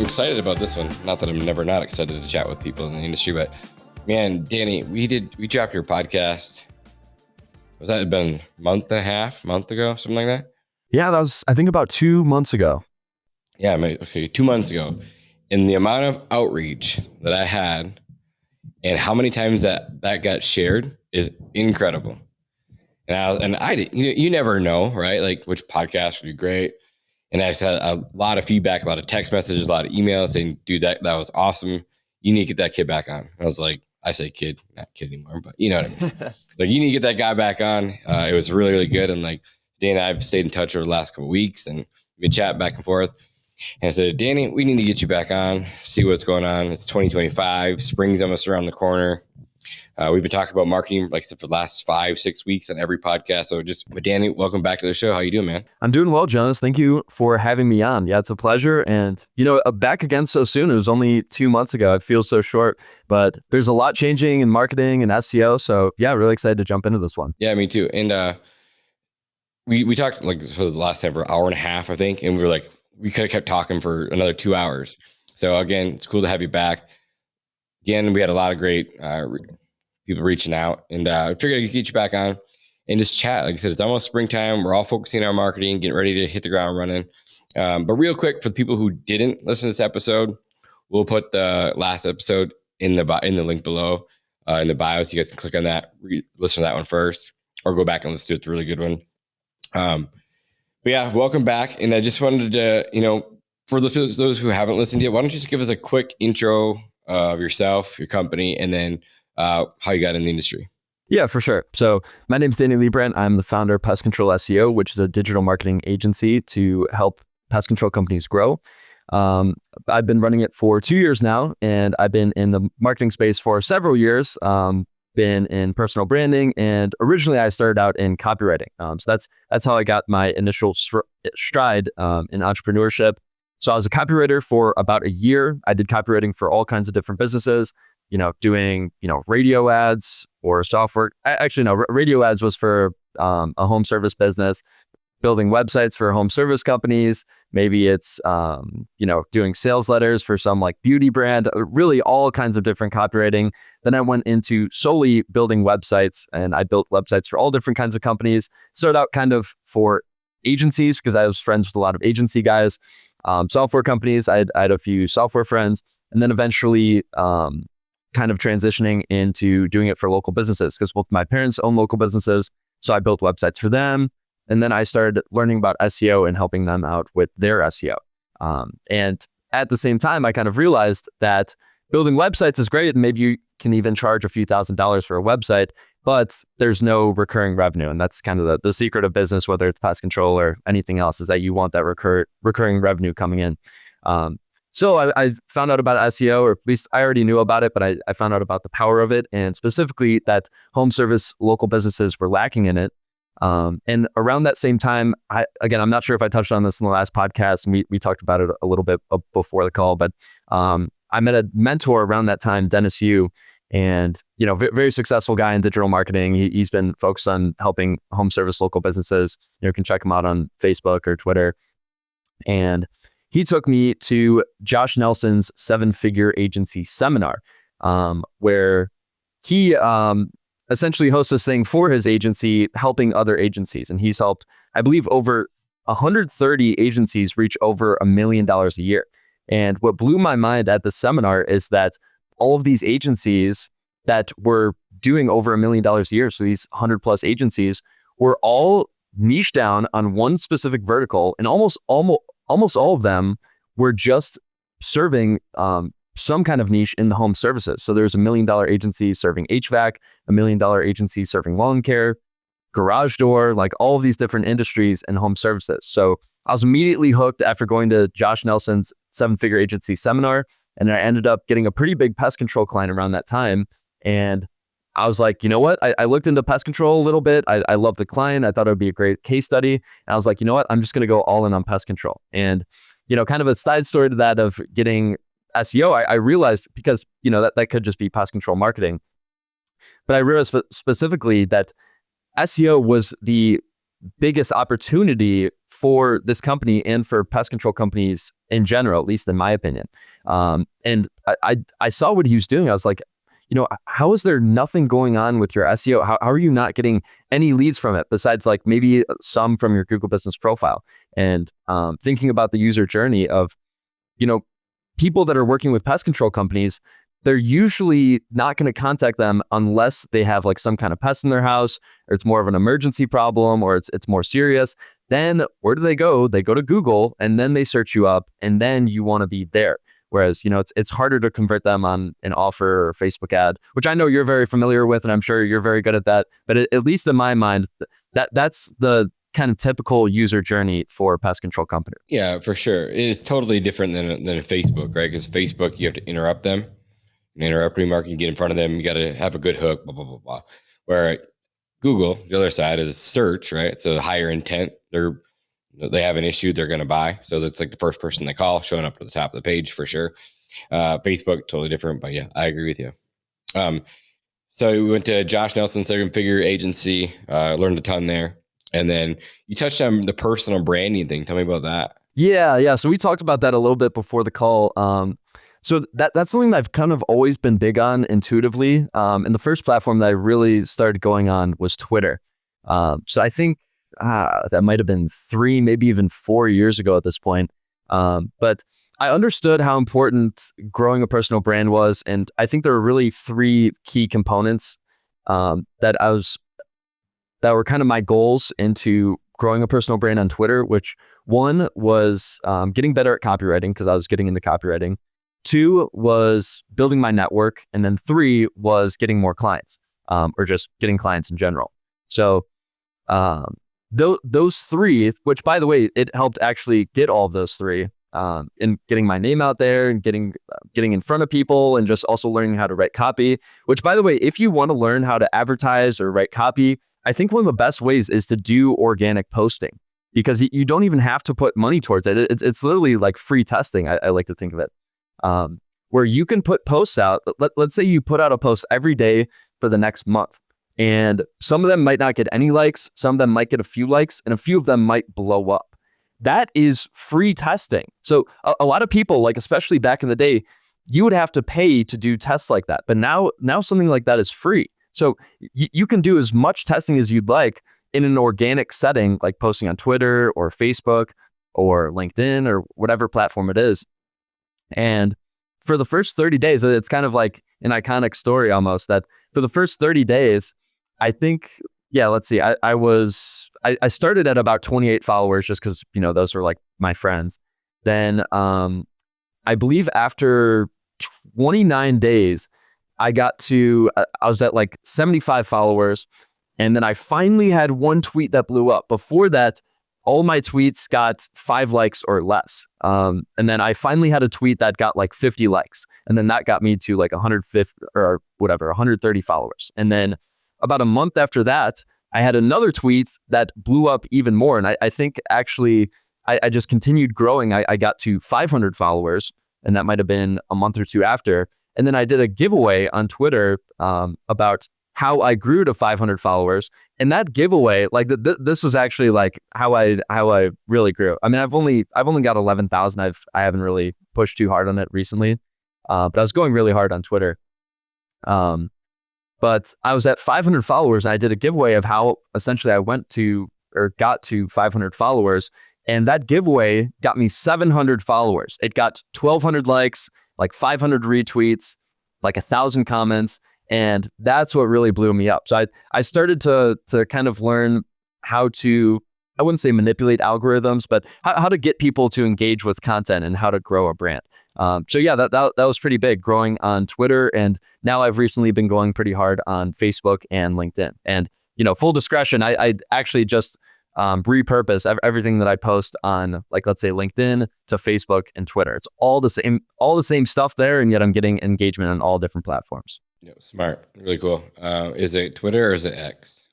excited about this one. Not that I'm never not excited to chat with people in the industry, but man, Danny, we dropped your podcast. Was that been a month ago, something like that? Yeah, that was, I think, about 2 months ago. Yeah, okay, 2 months ago. And the amount of outreach that I had and how many times that got shared is incredible. And you never know, right? Like which podcast would be great. And I had a lot of feedback, a lot of text messages, a lot of emails saying, dude, that was awesome. You need to get that kid back on. I was like, I say kid, not kid anymore, but you know what I mean? Like, you need to get that guy back on. It was really, really good. And like, Dan and I have stayed in touch over the last couple of weeks and we've been chatting back and forth. And I said, Danny, we need to get you back on, see what's going on. It's 2025. Spring's almost around the corner. We've been talking about marketing, like I said, for the last 5-6 weeks on every podcast. So but Danny, welcome back to the show. How you doing, man? I'm doing well, Jonas. Thank you for having me on. Yeah, it's a pleasure. And, back again so soon. It was only 2 months ago. It feels so short, but there's a lot changing in marketing and SEO. So yeah, really excited to jump into this one. Yeah, me too. And we talked like for the last time for an hour and a half, I think. And we were like, we could have kept talking for another 2 hours. So again, it's cool to have you back. Again, we had a lot of great people reaching out, and I figured I could get you back on and just chat. Like I said, it's almost springtime. We're all focusing on our marketing, getting ready to hit the ground running. But real quick, for the people who didn't listen to this episode, we'll put the last episode in the link below in the bio, so you guys can click on that, listen to that one first, or go back and listen to it. It's a really good one. But yeah, welcome back. And I just wanted to, for those who haven't listened yet, why don't you just give us a quick intro of yourself, your company, and then how you got in the industry? Yeah, for sure. So my name's Danny Leibrandt. I'm the founder of Pest Control SEO, which is a digital marketing agency to help pest control companies grow. I've been running it for 2 years now, and I've been in the marketing space for several years. Been in personal branding, and originally I started out in copywriting. So that's how I got my initial stride in entrepreneurship. So I was a copywriter for about a year. I did copywriting for all kinds of different businesses, doing, radio ads or software. Actually, no, radio ads was for a home service business, building websites for home service companies. Maybe it's, doing sales letters for some like beauty brand, really all kinds of different copywriting. Then I went into solely building websites, and I built websites for all different kinds of companies. Started out kind of for agencies because I was friends with a lot of agency guys, software companies. I had a few software friends, and then eventually kind of transitioning into doing it for local businesses because both my parents own local businesses. So I built websites for them. And then I started learning about SEO and helping them out with their SEO. And at the same time, I kind of realized that building websites is great. And maybe you can even charge a few $1,000s for a website, but there's no recurring revenue. And that's kind of the secret of business, whether it's pest control or anything else, is that you want that recurring revenue coming in. So I found out about SEO, or at least I already knew about it, but I found out about the power of it, and specifically that home service local businesses were lacking in it. And around that same time, I'm not sure if I touched on this in the last podcast, and we talked about it a little bit before the call, but I met a mentor around that time, Dennis Yu, and very successful guy in digital marketing. He's been focused on helping home service local businesses. You can check him out on Facebook or Twitter. And he took me to Josh Nelson's 7-figure agency seminar, where he essentially hosts this thing for his agency, helping other agencies. And he's helped, I believe, over 130 agencies reach over $1 million a year. And what blew my mind at the seminar is that all of these agencies that were doing over $1 million a year, so these 100+ agencies, were all niched down on one specific vertical, and almost all of them were just serving some kind of niche in the home services. So there's $1 million agency serving HVAC, $1 million agency serving lawn care, garage door, like all of these different industries and home services. So I was immediately hooked after going to Josh Nelson's 7-figure agency seminar, and I ended up getting a pretty big pest control client around that time. And I was like, you know what? I looked into pest control a little bit. I loved the client. I thought it would be a great case study. And I was like, you know what? I'm just going to go all in on pest control. And, kind of a side story to that of getting SEO, I realized, because, that could just be pest control marketing. But I realized specifically that SEO was the biggest opportunity for this company and for pest control companies in general, at least in my opinion. And I saw what he was doing. I was like, how is there nothing going on with your SEO? How are you not getting any leads from it besides like maybe some from your Google Business Profile? And thinking about the user journey of, people that are working with pest control companies, they're usually not going to contact them unless they have like some kind of pest in their house, or it's more of an emergency problem, or it's more serious. Then where do they go? They go to Google, and then they search you up, and then you want to be there. Whereas, it's harder to convert them on an offer or Facebook ad, which I know you're very familiar with, and I'm sure you're very good at that. But at least in my mind, that's the kind of typical user journey for a pest control company. Yeah, for sure. It's totally different than a Facebook, right? Because Facebook, you have to interrupt them. And interrupt remarketing, get in front of them. You got to have a good hook, blah, blah, blah, blah. Where Google, the other side, is search, right? So the higher intent, they have an issue they're going to buy. So that's like the first person they call, showing up at the top of the page for sure. Facebook, totally different. But yeah, I agree with you. So we went to Josh Nelson, Seven Figure Agency, learned a ton there. And then you touched on the personal branding thing. Tell me about that. Yeah. So we talked about that a little bit before the call. So that's something that I've kind of always been big on intuitively. And the first platform that I really started going on was Twitter. So I think that might have been 3, maybe even 4 years ago at this point. But I understood how important growing a personal brand was. And I think there were really 3 key components that were kind of my goals into growing a personal brand on Twitter, which one was getting better at copywriting because I was getting into copywriting. 2 was building my network. And then 3 was getting more clients or just getting clients in general. So those 3, which by the way, it helped actually get all of those 3 in getting my name out there and getting in front of people and just also learning how to write copy, which by the way, if you want to learn how to advertise or write copy, I think one of the best ways is to do organic posting because you don't even have to put money towards it. It's literally like free testing. I like to think of it where you can put posts out. Let's say you put out a post every day for the next month. And some of them might not get any likes. Some of them might get a few likes and a few of them might blow up. That is free testing. So a lot of people, like especially back in the day, you would have to pay to do tests like that. But now something like that is free. So you can do as much testing as you'd like in an organic setting, like posting on Twitter or Facebook or LinkedIn or whatever platform it is. And for the first 30 days, it's kind of like an iconic story almost that for the first 30 days, I think, let's see, I started at about 28 followers just because, those were like my friends. Then I believe after 29 days, I was at like 75 followers. And then I finally had one tweet that blew up. Before that, all my tweets got 5 likes or less. And then I finally had a tweet that got like 50 likes. And then that got me to like 150 or whatever, 130 followers. And then about a month after that, I had another tweet that blew up even more. And I think actually I just continued growing. I got to 500 followers, and that might have been a month or 2 after. And then I did a giveaway on Twitter about how I grew to 500 followers. And that giveaway, like this was actually like how I really grew. I mean, I've only got 11,000. I haven't really pushed too hard on it recently, but I was going really hard on Twitter. But I was at 500 followers. And I did a giveaway of how essentially I got to 500 followers. And that giveaway got me 700 followers. It got 1,200 likes, like 500 retweets, like 1,000 comments. And that's what really blew me up. So I started to kind of learn how to, I wouldn't say manipulate algorithms, but how to get people to engage with content and how to grow a brand. So yeah, that was pretty big, growing on Twitter. And now I've recently been going pretty hard on Facebook and LinkedIn. And, full discretion, I actually just repurpose everything that I post on, like, let's say LinkedIn to Facebook and Twitter. It's all the same stuff there. And yet I'm getting engagement on all different platforms. Yeah, smart. Really cool. Is it Twitter or is it X?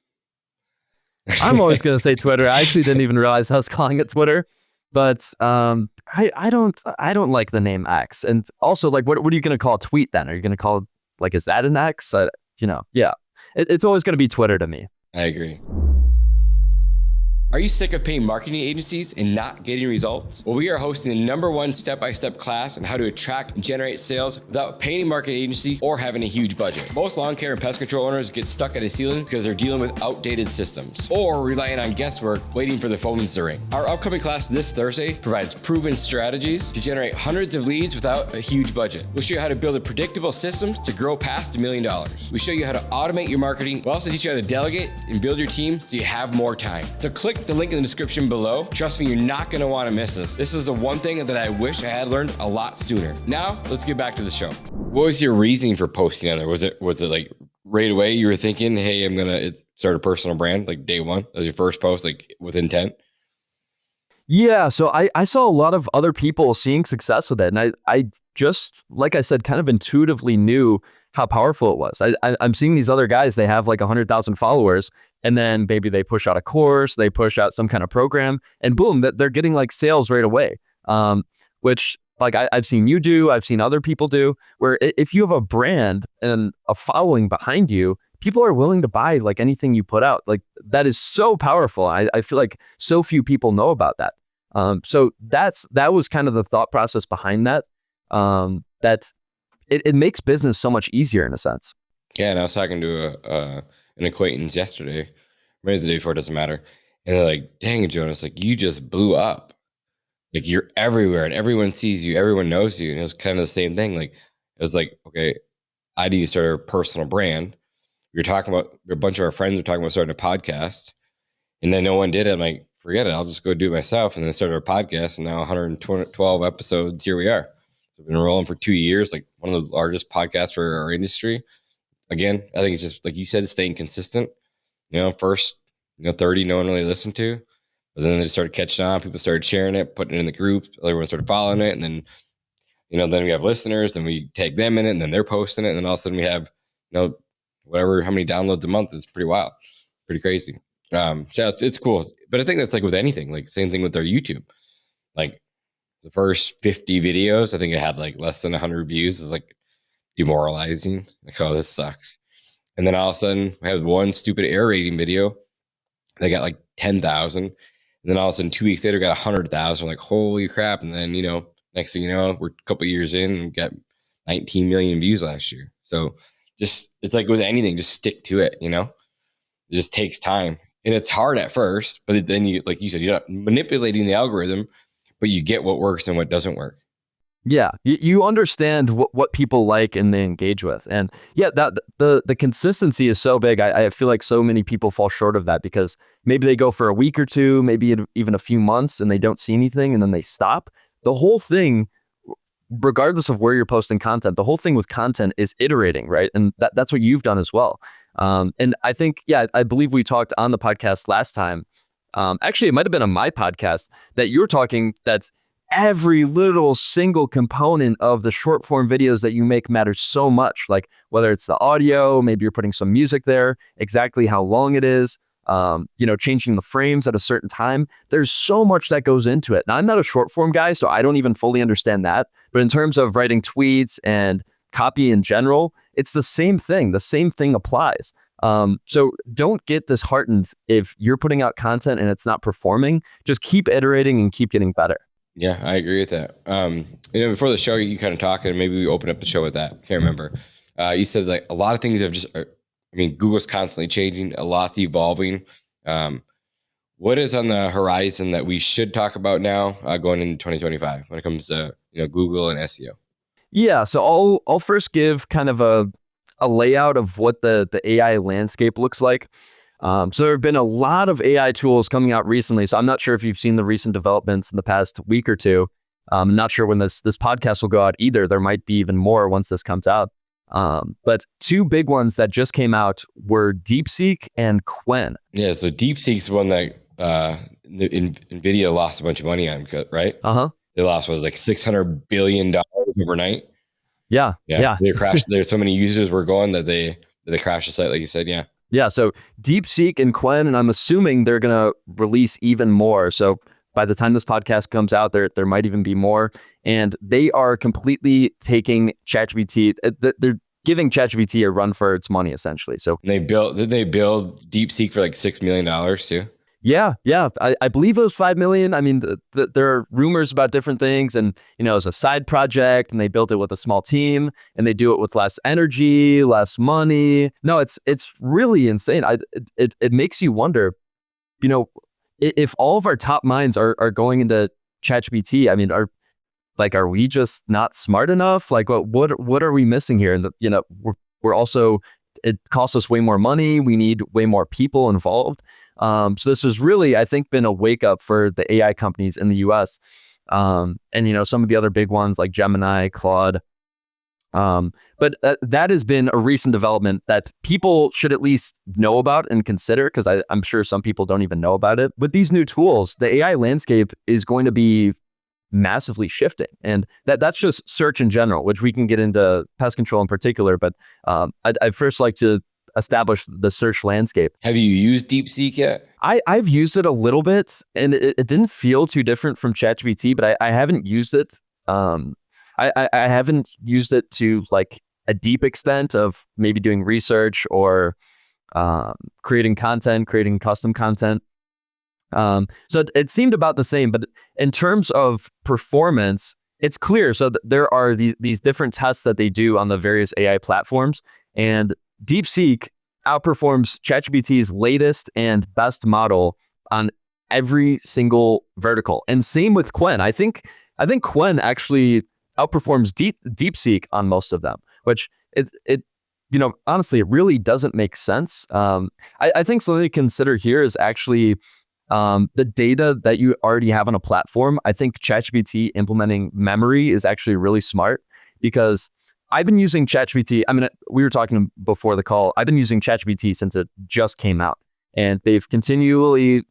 I'm always going to say Twitter. I actually didn't even realize I was calling it Twitter, but I don't like the name X. And also, like, what are you going to call a tweet then? Are you going to call, like, is that an X? Yeah. It's always going to be Twitter to me. I agree. Are you sick of paying marketing agencies and not getting results? Well, we are hosting the #1 step-by-step class on how to attract and generate sales without paying a marketing agency or having a huge budget. Most lawn care and pest control owners get stuck at a ceiling because they're dealing with outdated systems or relying on guesswork waiting for the phones to ring. Our upcoming class this Thursday provides proven strategies to generate hundreds of leads without a huge budget. We'll show you how to build a predictable system to grow past $1 million. We show you how to automate your marketing. We'll also teach you how to delegate and build your team so you have more time. So click the link in the description below. Trust me, you're not going to want to miss this. This is the one thing that I wish I had learned a lot sooner. Now, let's get back to the show. What was your reasoning for posting on there? Was it like right away you were thinking, hey, I'm going to start a personal brand, like day one? That was your first post, like with intent? Yeah, so I saw a lot of other people seeing success with it. And I just, like I said, kind of intuitively knew how powerful it was. I'm seeing these other guys, they have like 100,000 followers. And then maybe they push out a course, they push out some kind of program, and boom, they're getting like sales right away. Which like I've seen you do, I've seen other people do, where if you have a brand and a following behind you, people are willing to buy like anything you put out. Like that is so powerful. I feel like so few people know about that. So that was kind of the thought process behind that. That it makes business so much easier in a sense. Yeah, and I was talking to an acquaintance yesterday, maybe the day before, it doesn't matter. And they're like, dang, Jonas, like you just blew up. Like you're everywhere and everyone sees you, everyone knows you. And it was kind of the same thing. Like it was like, okay, I need to start a personal brand. We were talking about, a bunch of our friends were talking about starting a podcast. And then no one did it. I'm like, forget it. I'll just go do it myself. And then started our podcast. And now 112 episodes, here we are. We've been rolling for 2 years, like one of the largest podcasts for our industry. Again, I think it's just like you said, staying consistent. First, 30, no one really listened to, but then they just started catching on. People started sharing it, putting it in the group. Everyone started following it. And then, then we have listeners and we tag them in it and then they're posting it. And then all of a sudden we have, whatever, how many downloads a month. It's pretty wild, pretty crazy. So it's cool. But I think that's like with anything, like same thing with our YouTube. Like the first 50 videos, I think it had like less than 100 views. It's like demoralizing. Like, oh, this sucks. And then all of a sudden we have one stupid air rating video. They got like 10,000. And then all of a sudden 2 weeks later got 100,000. Like, holy crap. And then, next thing you know, we're a couple years in and got 19 million views last year. So just, it's like with anything, just stick to it. It just takes time. And it's hard at first, but then you, like you said, you're not manipulating the algorithm, but you get what works and what doesn't work. Yeah, you understand what people like and they engage with. And yeah, that the consistency is so big. I feel like so many people fall short of that because maybe they go for a week or two, maybe even a few months and they don't see anything and then they stop. The whole thing, regardless of where you're posting content, the whole thing with content is iterating, right? And that's what you've done as well. And I think, I believe we talked on the podcast last time. Actually, it might have been on my podcast that you were talking that every little single component of the short form videos that you make matters so much. Like whether it's the audio, maybe you're putting some music there, exactly how long it is, changing the frames at a certain time. There's so much that goes into it. Now, I'm not a short form guy, so I don't even fully understand that. But in terms of writing tweets and copy in general, it's the same thing. The same thing applies. So don't get disheartened if you're putting out content and it's not performing. Just keep iterating and keep getting better. Yeah, I agree with that. Before the show, you kind of talked, and maybe we open up the show with that. Can't remember. You said like a lot of things have just, Google's constantly changing, a lot's evolving. What is on the horizon that we should talk about now going into 2025 when it comes to, Google and SEO? Yeah, so I'll first give kind of a layout of what the AI landscape looks like. So there have been a lot of AI tools coming out recently. So I'm not sure if you've seen the recent developments in the past week or two. I'm not sure when this podcast will go out either. There might be even more once this comes out. But two big ones that just came out were DeepSeek and Qwen. Yeah, so DeepSeek's one that NVIDIA lost a bunch of money on, right? Uh-huh. They lost, like $600 billion overnight? Yeah. They crashed. There's so many users were going that they crashed the site, like you said, yeah. Yeah, so DeepSeek and Qwen, and I'm assuming they're going to release even more. So by the time this podcast comes out, there might even be more. And they are completely taking ChatGPT. They're giving ChatGPT a run for its money, essentially. So did they build DeepSeek for like $6 million too? Yeah. I believe it was 5 million. I mean, there are rumors about different things, and it was a side project, and they built it with a small team, and they do it with less energy, less money. No, it's really insane. It makes you wonder, if all of our top minds are going into ChatGPT. I mean, are we just not smart enough? Like, what are we missing here? And we're also, it costs us way more money. We need way more people involved. So this has really, I think, been a wake up for the AI companies in the US. And some of the other big ones like Gemini, Claude. But that has been a recent development that people should at least know about and consider, because I'm sure some people don't even know about it. With these new tools, the AI landscape is going to be massively shifting, and that's just search in general, which we can get into pest control in particular. But I'd first like to establish the search landscape. Have you used DeepSeek yet? I've used it a little bit, and it didn't feel too different from ChatGPT, but I haven't used it. I haven't used it to like a deep extent of maybe doing research or creating custom content. So it seemed about the same, but in terms of performance, it's clear. So there are these different tests that they do on the various AI platforms, and DeepSeek outperforms ChatGPT's latest and best model on every single vertical. And same with Qwen. I think Qwen actually outperforms DeepSeek on most of them, which it honestly, it really doesn't make sense. I think something to consider here is actually the data that you already have on a platform. I think ChatGPT implementing memory is actually really smart, because I've been using ChatGPT. I mean, we were talking before the call. I've been using ChatGPT since it just came out, and they've continually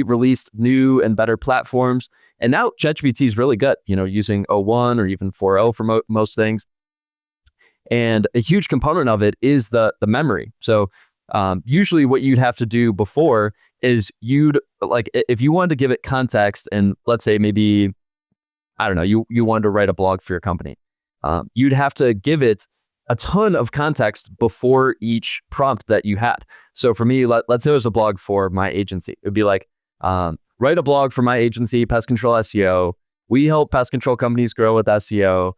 released new and better platforms. And now ChatGPT is really good, using 0.1 or even 4.0 for most things. And a huge component of it is the memory. So usually what you'd have to do before is if you wanted to give it context, and let's say maybe, I don't know, you wanted to write a blog for your company, you'd have to give it a ton of context before each prompt that you had. So for me, let's say it was a blog for my agency. It would be like, write a blog for my agency, Pest Control SEO. We help pest control companies grow with SEO.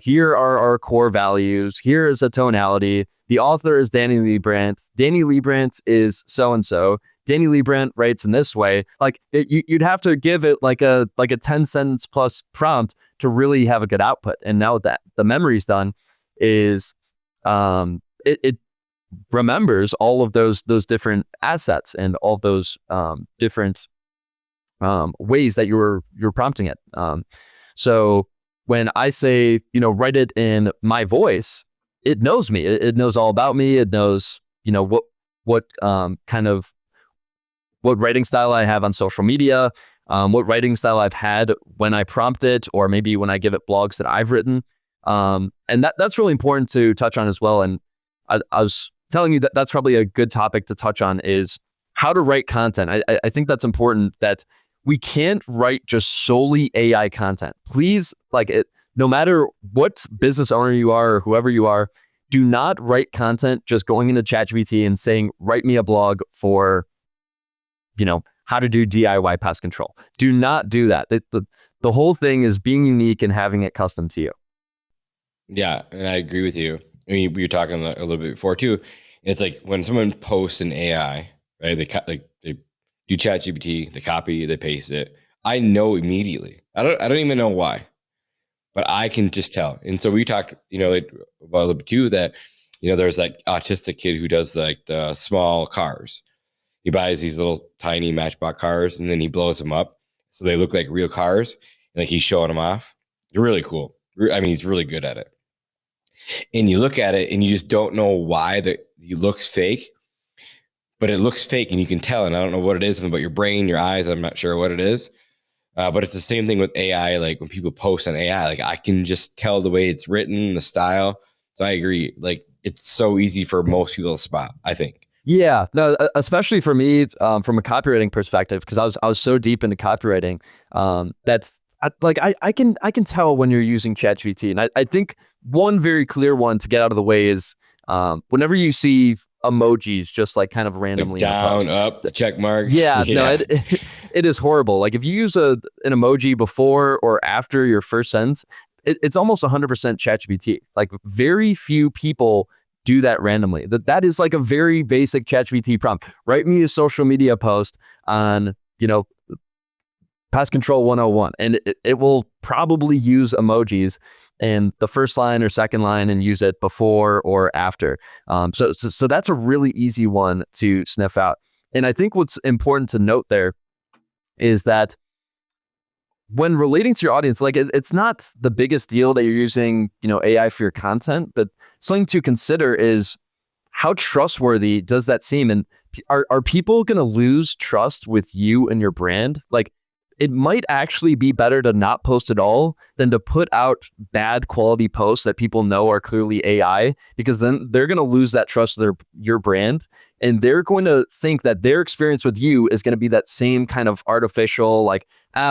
Here are our core values. Here is a tonality. The author is Danny Leibrandt. Danny Leibrandt is so-and-so. Danny Leibrandt writes in this way. Like you'd have to give it like a 10 sentence plus prompt to really have a good output. And now that the memory's done, is it remembers all of those different assets and all of those different ways that you're prompting it. So when I say, write it in my voice, it knows me. It knows all about me. It knows, what writing style I have on social media, what writing style I've had when I prompt it, or maybe when I give it blogs that I've written. And that's really important to touch on as well. And I was telling you that's probably a good topic to touch on, is how to write content. I think that's important, that we can't write just solely AI content. Please, no matter what business owner you are or whoever you are, do not write content just going into ChatGPT and saying, write me a blog for, how to do DIY pest control. Do not do that. The whole thing is being unique and having it custom to you. Yeah, and I agree with you. I mean, we were talking a little bit before too. It's like when someone posts an AI, right? They do ChatGPT, they copy, they paste it. I know immediately. I don't even know why, but I can just tell. And so we talked, about a little bit too, that there's that autistic kid who does like the small cars. He buys these little tiny Matchbox cars, and then he blows them up so they look like real cars, and like he's showing them off. They're really cool. I mean, he's really good at it. And you look at it and you just don't know why it looks fake, but it looks fake and you can tell. And I don't know what it is about your brain, your eyes. I'm not sure what it is. But it's the same thing with AI. Like when people post on AI, like I can just tell the way it's written, the style. So I agree. Like it's so easy for most people to spot, I think. Yeah, no, especially for me, from a copywriting perspective, because I was so deep into copywriting. I can tell when you're using ChatGPT, and I think one very clear one to get out of the way is whenever you see emojis just like kind of randomly like in a down, post. up, the check marks. Yeah, no, it is horrible. Like if you use an emoji before or after your first sentence, it's almost 100% ChatGPT. Like very few people do that randomly. That is like a very basic ChatGPT prompt. Write me a social media post on, Pest Control 101, and it will probably use emojis in the first line or second line and use it before or after. So that's a really easy one to sniff out. And I think what's important to note there is that when relating to your audience, like it's not the biggest deal that you're using, AI for your content, but something to consider is how trustworthy does that seem? And are people going to lose trust with you and your brand? Like it might actually be better to not post at all than to put out bad quality posts that people know are clearly AI, because then they're going to lose that trust with your brand. And they're going to think that their experience with you is going to be that same kind of artificial, like,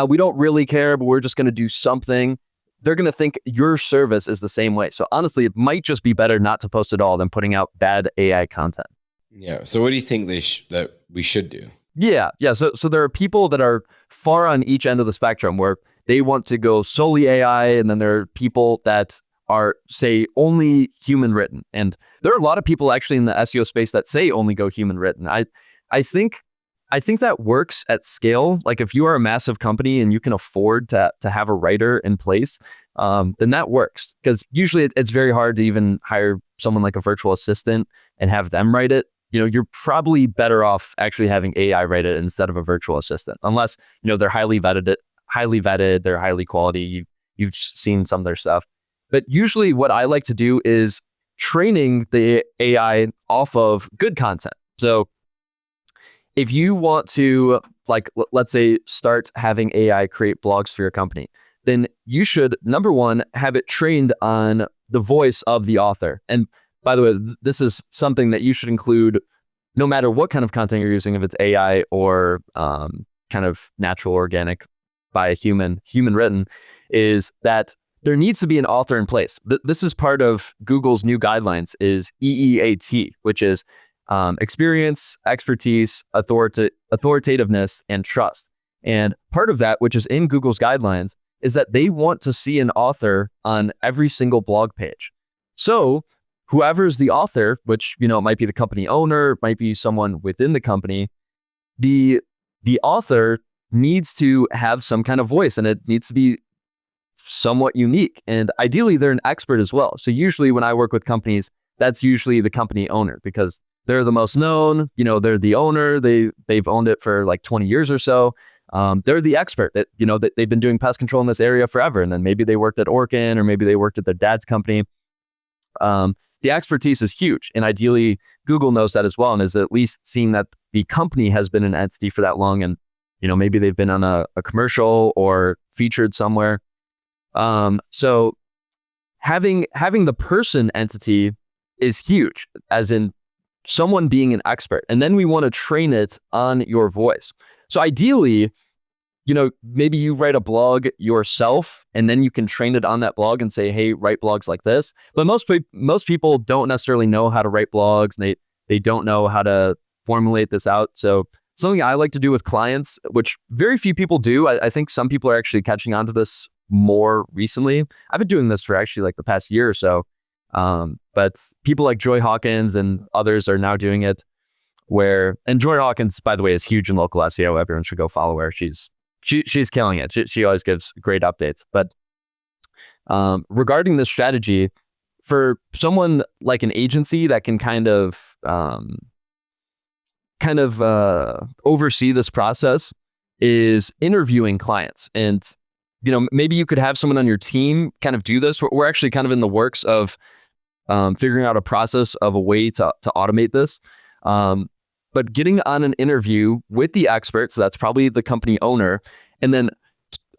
we don't really care, but we're just going to do something. They're going to think your service is the same way. So honestly, it might just be better not to post at all than putting out bad AI content. Yeah. So what do you think that we should do? Yeah. So there are people that are far on each end of the spectrum where they want to go solely AI, and then there are people that are, say, only human written. And there are a lot of people actually in the SEO space that say only go human written. I think that works at scale. Like if you are a massive company and you can afford to have a writer in place, then that works, because usually it's very hard to even hire someone like a virtual assistant and have them write it. You're probably better off actually having AI write it instead of a virtual assistant, unless, they're highly vetted, they're highly quality. You've seen some of their stuff. But usually what I like to do is training the AI off of good content. So if you want to, like, let's say, start having AI create blogs for your company, then you should, number one, have it trained on the voice of the author. And by the way, this is something that you should include no matter what kind of content you're using, if it's AI or kind of natural, organic, by a human written, is that there needs to be an author in place. This is part of Google's new guidelines, is EEAT, which is experience, expertise, authoritativeness, and trust. And part of that, which is in Google's guidelines, is that they want to see an author on every single blog page. So whoever's the author, which, it might be the company owner, it might be someone within the company, the author needs to have some kind of voice, and it needs to be somewhat unique. And ideally, they're an expert as well. So usually when I work with companies, that's usually the company owner, because they're the most known, they're the owner, they've owned it for like 20 years or so. They're the expert that, that they've been doing pest control in this area forever. And then maybe they worked at Orkin, or maybe they worked at their dad's company. The expertise is huge. And ideally, Google knows that as well, and is at least seeing that the company has been an entity for that long. And, maybe they've been on a commercial or featured somewhere. So having the person entity is huge, as in someone being an expert. And then we want to train it on your voice. So ideally, maybe you write a blog yourself, and then you can train it on that blog and say, hey, write blogs like this. But most people don't necessarily know how to write blogs, and they don't know how to formulate this out. So something I like to do with clients, which very few people do. I think some people are actually catching on to this more recently. I've been doing this for actually like the past year or so. But people like Joy Hawkins and others are now doing it, and Joy Hawkins, by the way, is huge in local SEO. Everyone should go follow her. She's killing it. She always gives great updates. But regarding this strategy, for someone like an agency that can kind of oversee this process, is interviewing clients. And maybe you could have someone on your team kind of do this. We're actually kind of in the works of figuring out a process of a way to automate this. But getting on an interview with the experts, so that's probably the company owner, and then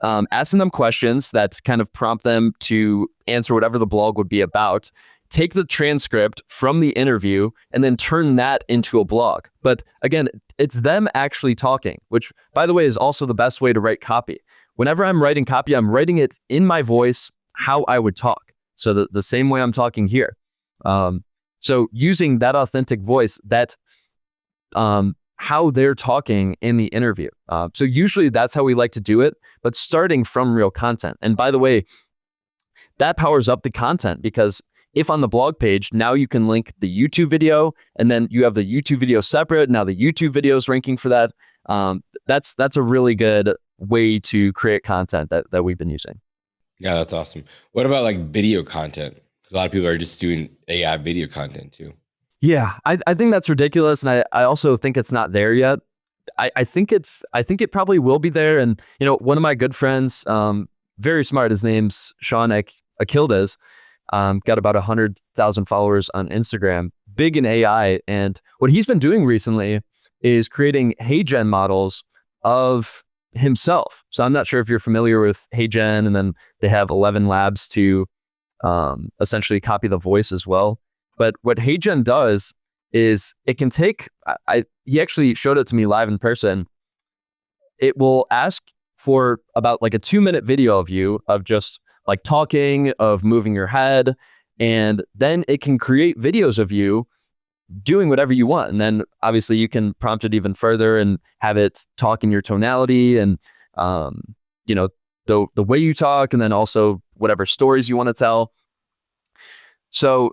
asking them questions that kind of prompt them to answer whatever the blog would be about, take the transcript from the interview, and then turn that into a blog. But again, it's them actually talking, which, by the way, is also the best way to write copy. Whenever I'm writing copy, I'm writing it in my voice, how I would talk. So the same way I'm talking here. So using that authentic voice, that how they're talking in the interview. So usually that's how we like to do it, but starting from real content. And by the way, that powers up the content, because if on the blog page, now you can link the YouTube video, and then you have the YouTube video separate. Now the YouTube video is ranking for that. That's a really good way to create content that we've been using. Yeah, that's awesome. What about like video content? Because a lot of people are just doing AI video content too. Yeah, I think that's ridiculous, and I also think it's not there yet. I think it probably will be there. And one of my good friends, very smart. His name's Sean Akildes. Got about 100,000 followers on Instagram. Big in AI, and what he's been doing recently is creating HeyGen models of himself. So I'm not sure if you're familiar with HeyGen, and then they have 11 labs to essentially copy the voice as well. But what HeyGen does is it can take, he actually showed it to me live in person. It will ask for about like a 2-minute video of you of just like talking, of moving your head, and then it can create videos of you doing whatever you want. And then obviously you can prompt it even further and have it talk in your tonality and, the way you talk, and then also whatever stories you want to tell. So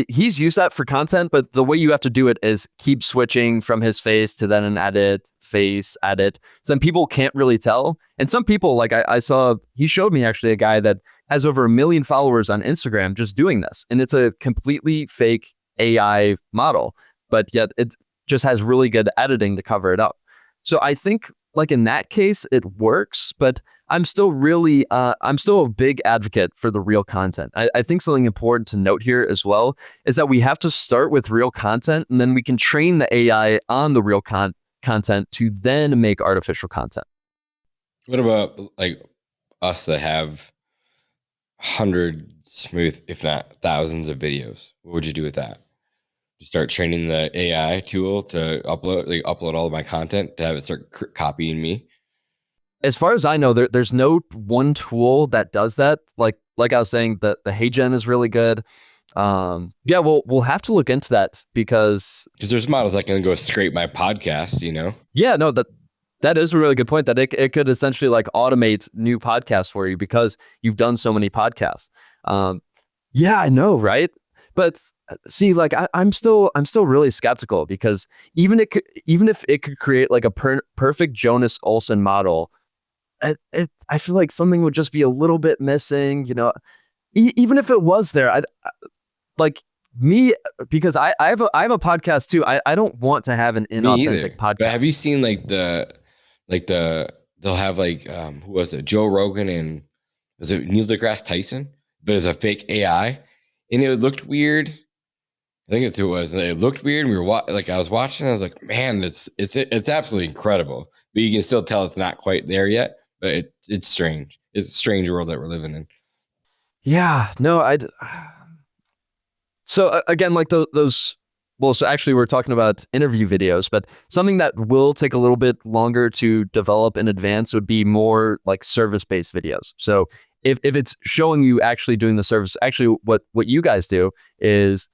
he's used that for content, but the way you have to do it is keep switching from his face to then an edit, face, edit. Some people can't really tell. And some people, like I saw, he showed me actually a guy that has over 1 million followers on Instagram just doing this. And it's a completely fake AI model, but yet it just has really good editing to cover it up. So I think like in that case, it works, but I'm still a big advocate for the real content. I think something important to note here as well is that we have to start with real content, and then we can train the AI on the real content to then make artificial content. What about like us that have hundreds, maybe if not thousands of videos? What would you do with that? You start training the AI tool to upload all of my content to have it start copying me? As far as I know, there's no one tool that does that. Like I was saying, the HeyGen is really good. Yeah, we'll have to look into that because there's models that can go scrape my podcast, Yeah, no, that is a really good point, that it could essentially like automate new podcasts for you because you've done so many podcasts. Yeah, I know, right? But see, like I'm still really skeptical, because even if it could create like a perfect Jonas Olson model, I feel like something would just be a little bit missing, even if it was there. Because I have a podcast too. I don't want to have an inauthentic podcast. But have you seen they'll have who was it? Joe Rogan and was it Neil deGrasse Tyson? But it's a fake AI, and it looked weird. I think it's who it was. It looked weird. And I was watching. I was like, man, it's absolutely incredible. But you can still tell it's not quite there yet. But it's strange. It's a strange world that we're living in. Yeah. No. So again, like those. Well, so actually, we're talking about interview videos, but something that will take a little bit longer to develop in advance would be more like service-based videos. So if it's showing you actually doing the service, actually what you guys do is,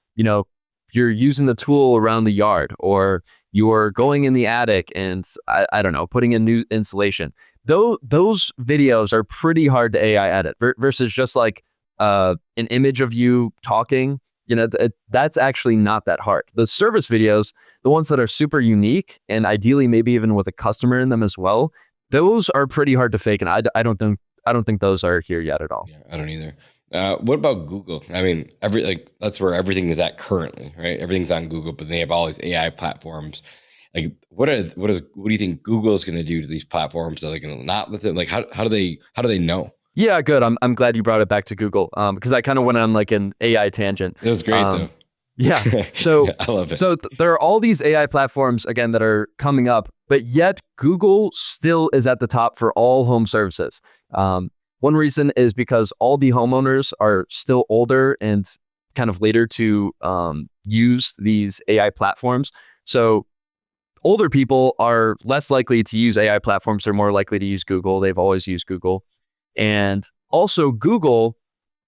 you're using the tool around the yard, or you're going in the attic and I don't know, putting in new insulation. Those videos are pretty hard to AI edit versus just like an image of you talking. That's actually not that hard. The service videos, the ones that are super unique and ideally maybe even with a customer in them as well, those are pretty hard to fake. And I don't think those are here yet at all. Yeah, I don't either. What about Google? I mean, that's where everything is at currently, right? Everything's on Google, but they have all these AI platforms. Like, what do you think Google is going to do to these platforms? Are they going to not let them? Like, how do they know? Yeah, good. I'm glad you brought it back to Google, because I kind of went on like an AI tangent. It was great though. Yeah. So I love it. So there are all these AI platforms again that are coming up, but yet Google still is at the top for all home services. One reason is because all the homeowners are still older and kind of later to use these AI platforms. So older people are less likely to use AI platforms. They're more likely to use Google. They've always used Google. And also Google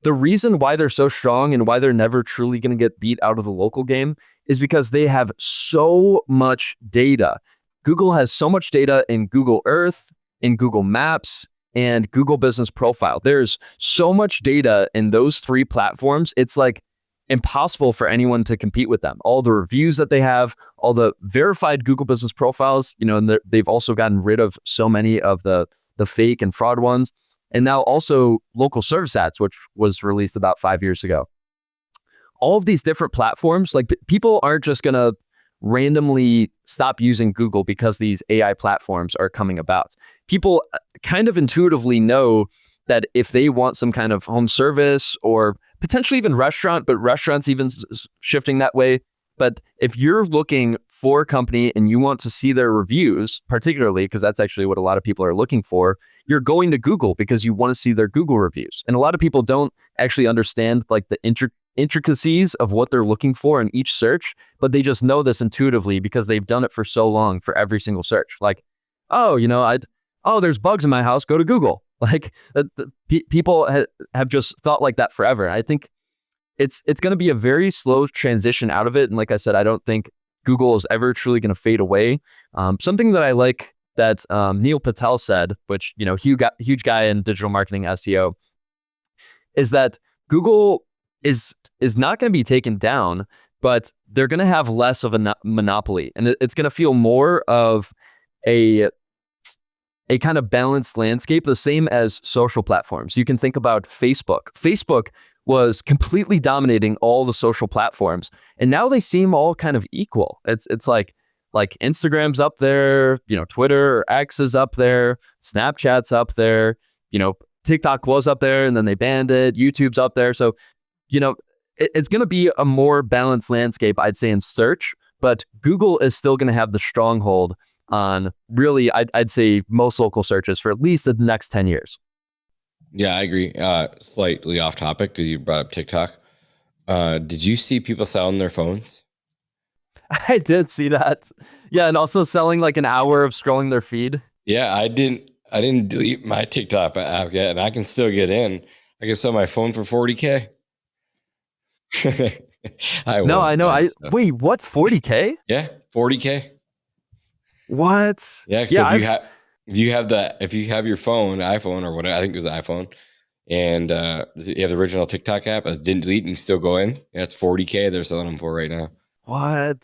the reason why they're so strong and why they're never truly going to get beat out of the local game is because they have so much data. Google has so much data in Google Earth, in Google Maps, and Google Business Profile. There's so much data in those three platforms. It's like impossible for anyone to compete with them. All the reviews that they have, all the verified Google Business Profiles, and they've also gotten rid of so many of the fake and fraud ones. And now also local service ads, which was released about 5 years ago. All of these different platforms, like people aren't just going to randomly stop using Google because these AI platforms are coming about. People kind of intuitively know that if they want some kind of home service or potentially even restaurant, but restaurants even shifting that way. But if you're looking for a company and you want to see their reviews, particularly because that's actually what a lot of people are looking for, you're going to Google because you want to see their Google reviews. And a lot of people don't actually understand like the intricacies of what they're looking for in each search, but they just know this intuitively because they've done it for so long for every single search. Like, there's bugs in my house, go to Google. Like people have just thought like that forever. I think it's going to be a very slow transition out of it. And like I said, I don't think Google is ever truly going to fade away. Something that I like that Neil Patel said, which, huge guy in digital marketing SEO, is that Google is not going to be taken down, but they're going to have less of a monopoly. And it's going to feel more of a kind of balanced landscape, the same as social platforms. You can think about Facebook. Facebook was completely dominating all the social platforms, and now they seem all kind of equal. It's like Instagram's up there, Twitter or X is up there, Snapchat's up there, TikTok was up there and then they banned it, YouTube's up there. So, it's going to be a more balanced landscape, I'd say, in search, but Google is still going to have the stronghold on really, I'd say, most local searches for at least the next 10 years. Yeah, I agree. Slightly off topic because you brought up TikTok. Did you see people selling their phones? I did see that. Yeah, and also selling like an hour of scrolling their feed. Yeah, I didn't delete my TikTok app yet, and I can still get in. I can sell my phone for $40K. I know. Wait, what? $40K? Yeah, $40K. What? Yeah, because if you have your phone, iPhone or whatever, I think it was the iPhone, and you have the original TikTok app, didn't delete, and you can still go in. Yeah, it's $40K they're selling them for right now. What?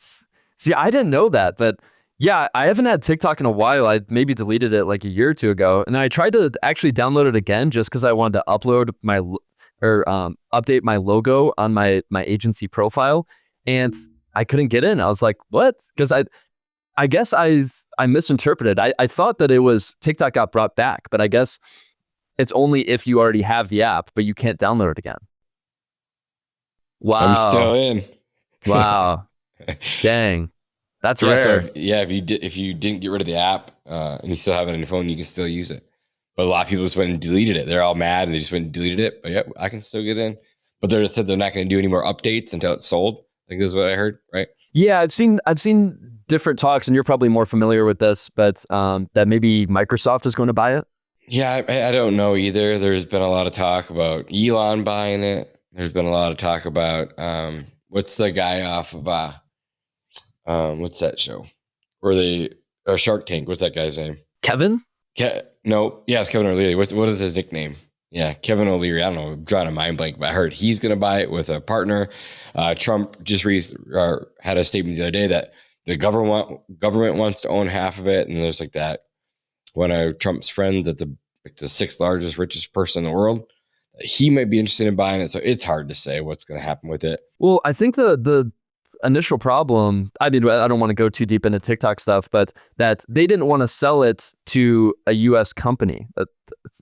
See, I didn't know that, but yeah, I haven't had TikTok in a while. I maybe deleted it like a year or two ago, and I tried to actually download it again just because I wanted to upload update my logo on my agency profile, and I couldn't get in. I was like, what? Because I guess I misinterpreted. I thought that it was TikTok got brought back, but I guess it's only if you already have the app, but you can't download it again. Wow. I'm still in. Wow. Dang. That's rare. So if you didn't get rid of the app and you still have it on your phone, you can still use it. But a lot of people just went and deleted it. They're all mad and they just went and deleted it. But yeah, I can still get in. But they said they're not going to do any more updates until it's sold. I think this is what I heard, right? Yeah, I've seen different talks, and you're probably more familiar with this, but that maybe Microsoft is going to buy it. Yeah, I don't know either. There's been a lot of talk about Elon buying it. There's been a lot of talk about what's the guy off of what's that show where they Shark Tank? What's that guy's name? Kevin? No, yeah, it's Kevin O'Leary. What is his nickname? Yeah, Kevin O'Leary. I don't know. I'm drawing a mind blank, but I heard he's going to buy it with a partner. Trump just had a statement the other day that the government wants to own half of it, and there's like that one of Trump's friends that's the sixth largest, richest person in the world. He might be interested in buying it, so it's hard to say what's going to happen with it. Well, I think the initial problem, I mean, I don't want to go too deep into TikTok stuff, but that they didn't want to sell it to a U.S. company. That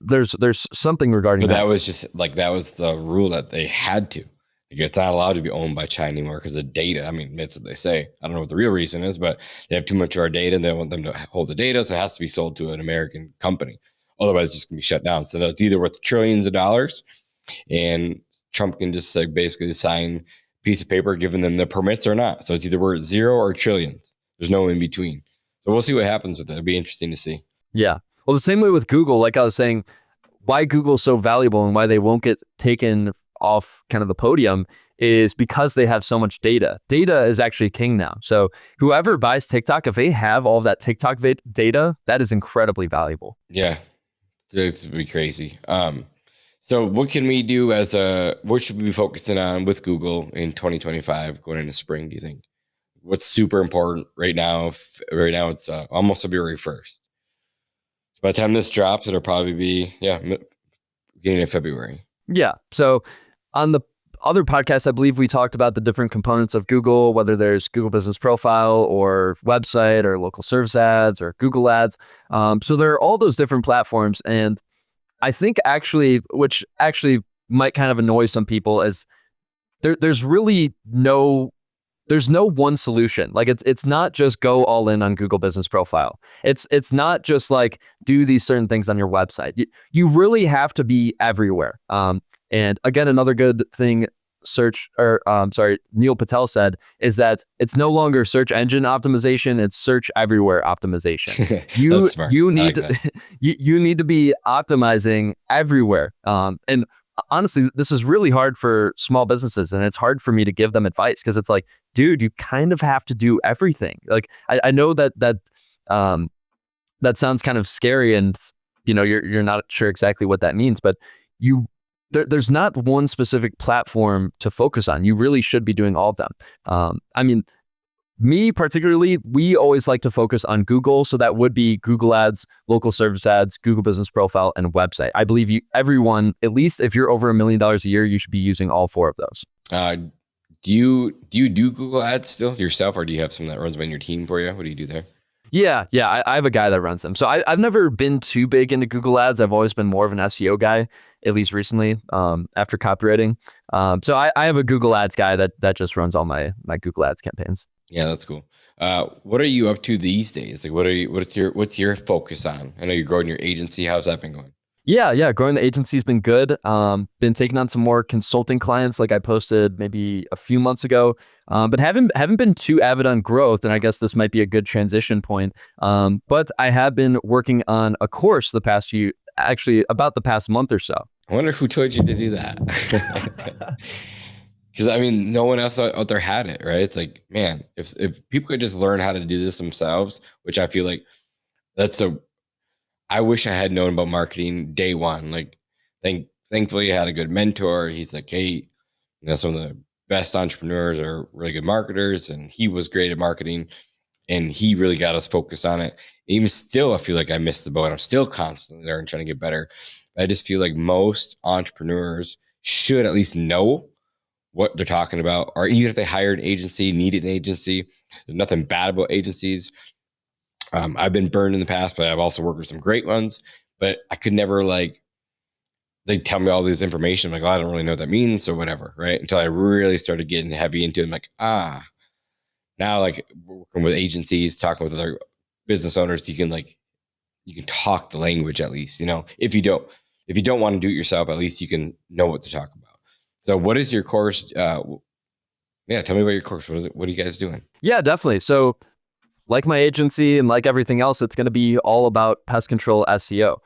there's something regarding that. That was the rule that they had to. It's not allowed to be owned by China anymore because of data. I mean, that's what they say. I don't know what the real reason is, but they have too much of our data and they want them to hold the data, so it has to be sold to an American company. Otherwise, it's just going to be shut down. So it's either worth trillions of dollars, and Trump can just basically sign a piece of paper giving them the permits or not. So it's either worth zero or trillions. There's no in between. So we'll see what happens with it. It'll be interesting to see. Yeah. Well, the same way with Google, like I was saying, why Google's so valuable and why they won't get taken off kind of the podium is because they have so much data. Data is actually king now. So whoever buys TikTok, if they have all of that TikTok data, that is incredibly valuable. Yeah, it's be crazy. So what can we do what should we be focusing on with Google in 2025 going into spring, do you think? What's super important right now? Right now it's almost February 1st. So by the time this drops, it'll probably be, beginning of February. Yeah. So on the other podcasts, I believe we talked about the different components of Google, whether there's Google Business Profile or website or local service ads or Google Ads. So there are all those different platforms. And I think which might kind of annoy some people, is there's really no one solution. Like it's not just go all in on Google Business Profile. It's not just like do these certain things on your website. You really have to be everywhere. And again, another good thing Neil Patel said is that it's no longer search engine optimization, it's search everywhere optimization. You need to be optimizing everywhere. And honestly, this is really hard for small businesses, and it's hard for me to give them advice because it's like, dude, you kind of have to do everything. Like I know that sounds kind of scary, and you're not sure exactly what that means, but there's not one specific platform to focus on. You really should be doing all of them. I mean, me particularly, we always like to focus on Google. So that would be Google Ads, local service ads, Google Business Profile, and website. I believe everyone, at least if you're over $1 million a year, you should be using all four of those. Do you do Google Ads still yourself, or do you have someone that runs them in your team for you? What do you do there? Yeah. I have a guy that runs them. So I've never been too big into Google Ads. I've always been more of an SEO guy, at least recently, after copywriting. So I have a Google Ads guy that just runs all my Google Ads campaigns. Yeah, that's cool. What are you up to these days? Like, what's your focus on? I know you're growing your agency. How's that been going? Yeah. Growing the agency's been good. Been taking on some more consulting clients, like I posted maybe a few months ago. But haven't been too avid on growth, and I guess this might be a good transition point. But I have been working on a course about the past month or so. I wonder who told you to do that. Because I mean, no one else out there had it, right? It's like, man, if people could just learn how to do this themselves, which I feel like I wish I had known about marketing day one. Like, thankfully I had a good mentor. He's like, hey, some of the best entrepreneurs are really good marketers, and he was great at marketing, and he really got us focused on it. Even still, I feel like I missed the boat. I'm still constantly there and trying to get better. I just feel like most entrepreneurs should at least know what they're talking about, or even if they hired an agency, needed an agency. There's nothing bad about agencies. I've been burned in the past, but I've also worked with some great ones. But I could never they tell me all this information. I'm like, I don't really know what that means, or whatever, right? Until I really started getting heavy into it. I'm like, now working with agencies, talking with other business owners, you can talk the language at least. If you don't want to do it yourself, at least you can know what to talk about. So what is your course? Tell me about your course. What are you guys doing? Yeah, definitely. So like my agency and like everything else, it's going to be all about pest control SEO.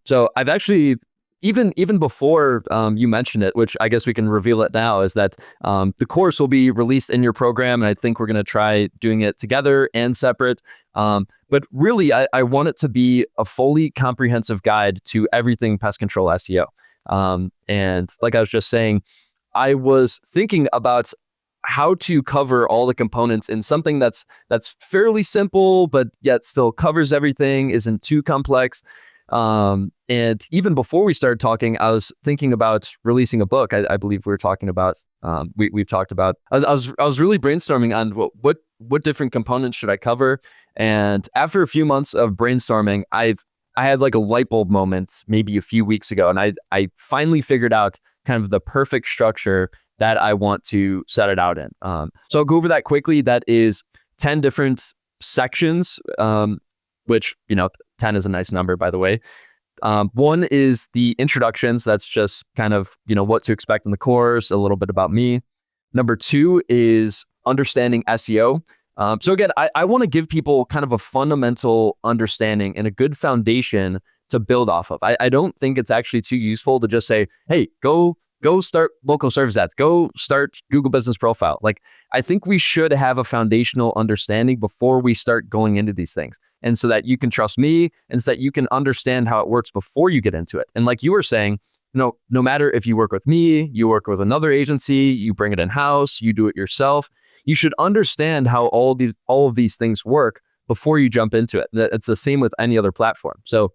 So I've actually, even before you mentioned it, which I guess we can reveal it now, is that the course will be released in your program. And I think we're going to try doing it together and separate. But really, I want it to be a fully comprehensive guide to everything pest control SEO. And like I was just saying, I was thinking about how to cover all the components in something that's fairly simple, but yet still covers everything, isn't too complex. And even before we started talking, I was thinking about releasing a book. I believe we were talking about, we've talked about, I was really brainstorming on what different components should I cover. And after a few months of brainstorming, I had like a light bulb moment maybe a few weeks ago, and I finally figured out kind of the perfect structure that I want to set it out in. So I'll go over that quickly. That is 10 different sections, which, 10 is a nice number, by the way. One is the introductions. That's just kind of, what to expect in the course, a little bit about me. Number 2 is understanding SEO. So again, I want to give people kind of a fundamental understanding and a good foundation to build off of. I don't think it's actually too useful to just say, hey, go go start local service ads, go start Google Business Profile. Like, I think we should have a foundational understanding before we start going into these things. And so that you can trust me and so that you can understand how it works before you get into it. And like you were saying, no matter if you work with me, you work with another agency, you bring it in-house, you do it yourself, you should understand how all of these things work before you jump into it. It's the same with any other platform. So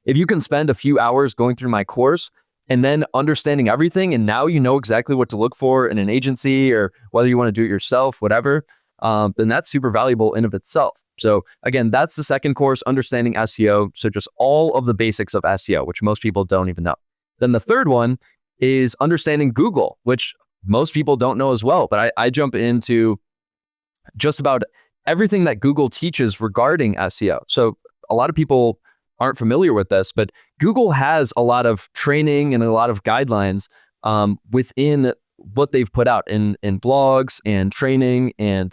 if you can spend a few hours going through my course and then understanding everything, and now you know exactly what to look for in an agency or whether you want to do it yourself, whatever, then that's super valuable in of itself. So again, that's the second course, understanding SEO. So just all of the basics of SEO, which most people don't even know. Then the third one is understanding Google, which most people don't know as well. But I jump into just about everything that Google teaches regarding SEO. So a lot of people aren't familiar with this, but Google has a lot of training and a lot of guidelines within what they've put out in blogs and training. And,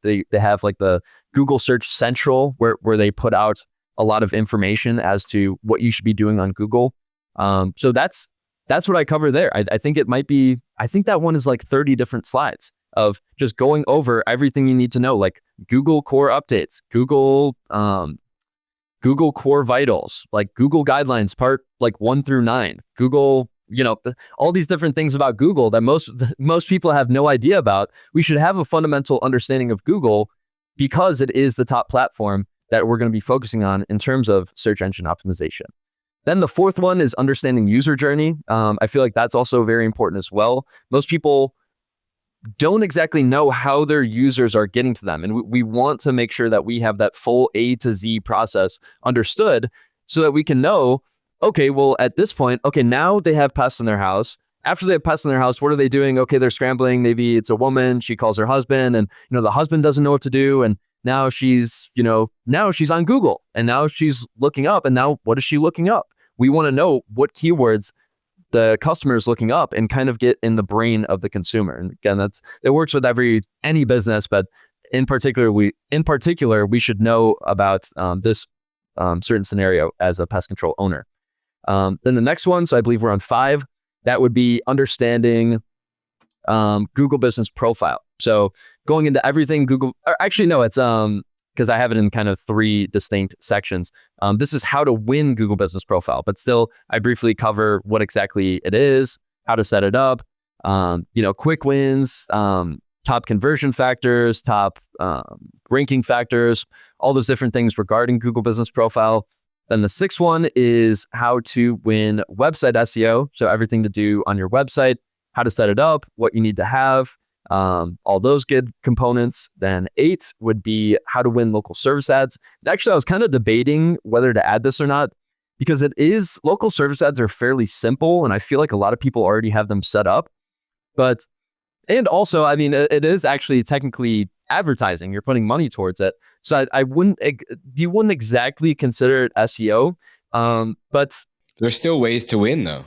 they have like the Google Search Central where they put out a lot of information as to what you should be doing on Google. So that's what I cover there. I think that one is like 30 different slides of just going over everything you need to know, like Google core updates, Google core vitals, like Google guidelines, part like 1 through 9, Google, all these different things about Google that most people have no idea about. We should have a fundamental understanding of Google because it is the top platform that we're going to be focusing on in terms of search engine optimization. Then the fourth one is understanding user journey. I feel like that's also very important as well. Most people don't exactly know how their users are getting to them. And we want to make sure that we have that full A to Z process understood so that we can know, okay, well, at this point, okay, now they have pests in their house. After they have pests in their house, what are they doing? Okay, they're scrambling. Maybe it's a woman. She calls her husband and, the husband doesn't know what to do. And now she's on Google and now she's looking up. And now what is she looking up? We want to know what keywords the customer is looking up and kind of get in the brain of the consumer. And again, it works with any business, but in particular, we should know about this certain scenario as a pest control owner. Then the next one, so I believe we're on 5, that would be understanding Google Business Profile. So going into everything Google, or actually no, it's because I have it in kind of 3 distinct sections. This is how to win Google Business Profile, but still I briefly cover what exactly it is, how to set it up, quick wins, top conversion factors, top ranking factors, all those different things regarding Google Business Profile. Then the 6th one is how to win website SEO. So everything to do on your website, how to set it up, what you need to have, all those good components. Then 8 would be how to win local service ads. Actually, I was kind of debating whether to add this or not because local service ads are fairly simple and I feel like a lot of people already have them set up. And also, I mean, it is actually technically advertising. You're putting money towards it. So you wouldn't exactly consider it SEO, but there's still ways to win though.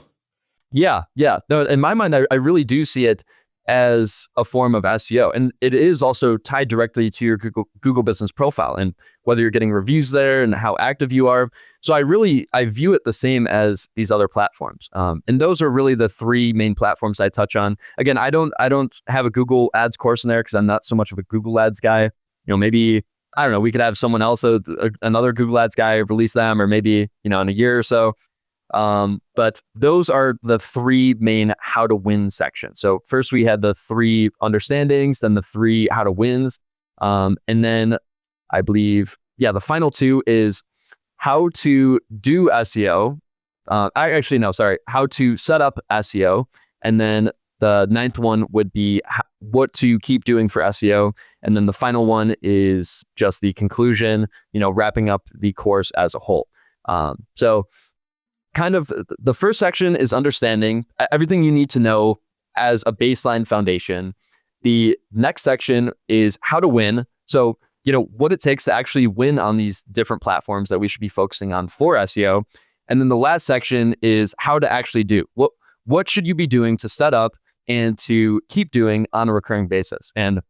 Yeah. No, in my mind, I really do see it as a form of SEO. And it is also tied directly to your Google Business Profile and whether you're getting reviews there and how active you are. So I view it the same as these other platforms. And those are really the 3 main platforms I touch on. Again, I don't have a Google Ads course in there because I'm not so much of a Google Ads guy. Maybe, I don't know, we could have someone else, another Google Ads guy release them, or maybe, in a year or so. But those are the 3 main how to win sections. So first we had the 3 understandings, then the 3 how to wins. And then I believe, the final 2 is how to do SEO. How to set up SEO. And then the 9th one would be what to keep doing for SEO. And then the final one is just the conclusion, wrapping up the course as a whole. So kind of the first section is understanding everything you need to know as a baseline foundation. The next section is how to win. So, what it takes to actually win on these different platforms that we should be focusing on for SEO. And then the last section is how to actually do. What should you be doing to set up and to keep doing on a recurring basis? And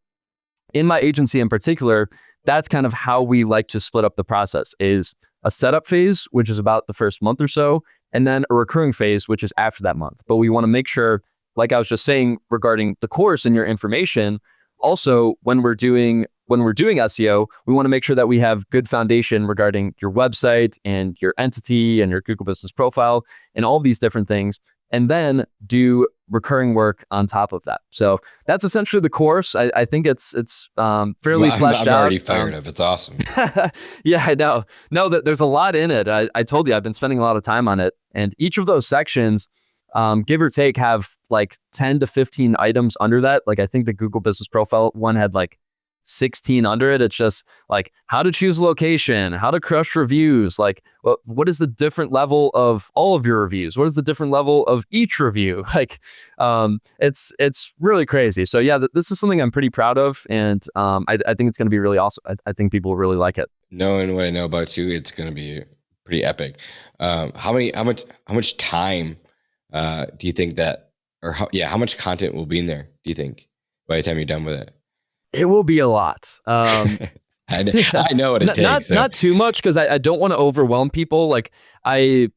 in my agency in particular, that's kind of how we like to split up the process is a setup phase, which is about the first month or so, and then a recurring phase, which is after that month. But we want to make sure, like I was just saying regarding the course and your information, also when we're doing SEO, we want to make sure that we have good foundation regarding your website and your entity and your Google Business Profile and all these different things, and then do recurring work on top of that. So that's essentially the course. I think it's fairly fleshed out. I'm already fired up. It's awesome. Yeah, I know. No, there's a lot in it. I told you I've been spending a lot of time on it, and each of those sections, give or take, have like 10 to 15 items under that. Like I think the Google Business Profile one had like 16 under it. It's just like how to choose location, how to crush reviews, like what is the different level of all of your reviews? What is the different level of each review? Like, it's really crazy. So yeah, this is something I'm pretty proud of, and I think it's going to be really awesome. I think people will really like it. Knowing what I know about you, it's going to be pretty epic. How much time do you think that, or how much content will be in there, do you think, by the time you're done with it? It will be a lot. I know what it takes. Not too much, because I don't want to overwhelm people. Like when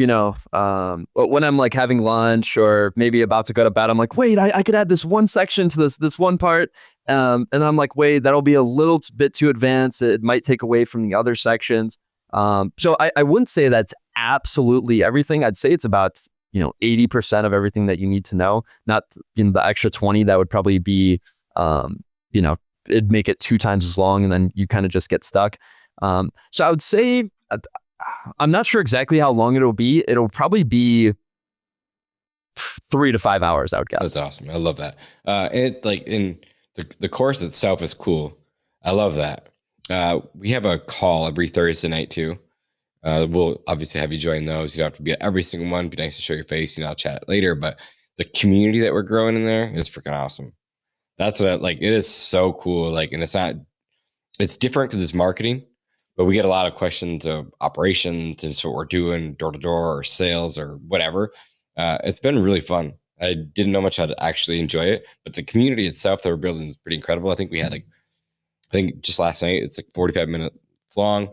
I'm like having lunch or maybe about to go to bed, I'm like, wait, I could add this one section to this one part. And I'm like, wait, that'll be a little bit too advanced. It might take away from the other sections. So I wouldn't say that's absolutely everything. I'd say it's about 80% of everything that you need to know. Not the extra 20 that would probably be it'd make it 2 times as long, and then you kind of just get stuck. So I would say, I'm not sure exactly how long it'll be. It'll probably be 3 to 5 hours, I would guess. That's awesome. I love that. And in the course itself is cool. I love that. We have a call every Thursday night too. We'll obviously have you join those. You don't have to be at every single one. Be nice to show your face. I'll chat later. But the community that we're growing in there is freaking awesome. That's it is so cool. And it's different because it's marketing, but we get a lot of questions of operations and so what we're doing, door to door or sales or whatever. It's been really fun. I didn't know much how to actually enjoy it, but the community itself that we're building is pretty incredible. I think we had just last night, it's 45 minutes long,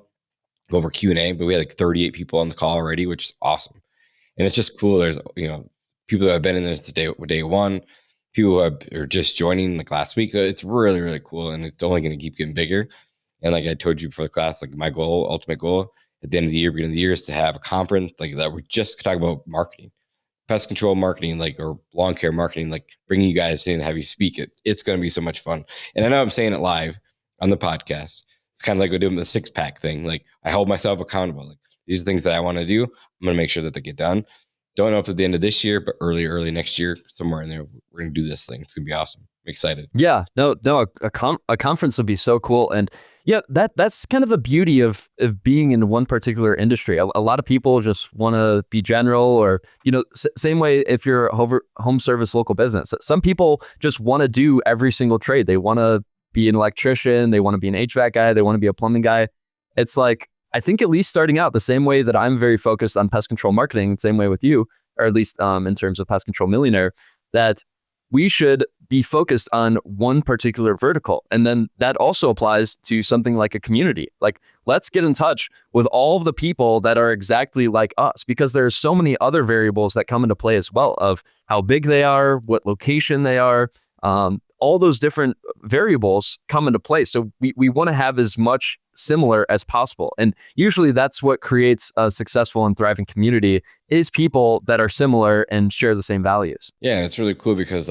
go over Q&A, but we had 38 people on the call already, which is awesome. And it's just cool. There's, people that have been in this day one, people who are just joining last week. So it's really, really cool. And it's only going to keep getting bigger. And like I told you before the class, my ultimate goal at the end of the year, beginning of the year, is to have a conference that we just talk about marketing, pest control marketing, or lawn care marketing, bringing you guys in and have you speak it. It's going to be so much fun. And I know I'm saying it live on the podcast. It's kind of like we're doing the 6-pack thing. I hold myself accountable. These are things that I want to do. I'm going to make sure that they get done. Don't know if at the end of this year, but early next year, somewhere in there, we're going to do this thing. It's going to be awesome. I'm excited. Yeah, no, a conference would be so cool. And yeah, that's kind of the beauty of being in one particular industry. A lot of people just want to be general, or, same way if you're a home service local business. Some people just want to do every single trade. They want to be an electrician. They want to be an HVAC guy. They want to be a plumbing guy. It's I think at least starting out, the same way that I'm very focused on pest control marketing, same way with you, or at least in terms of Pest Control Millionaire, that we should be focused on one particular vertical. And then that also applies to something like a community. Let's get in touch with all of the people that are exactly like us, because there are so many other variables that come into play as well, of how big they are, what location they are, all those different variables come into play. So we want to have as much similar as possible. And usually that's what creates a successful and thriving community, is people that are similar and share the same values. Yeah, it's really cool because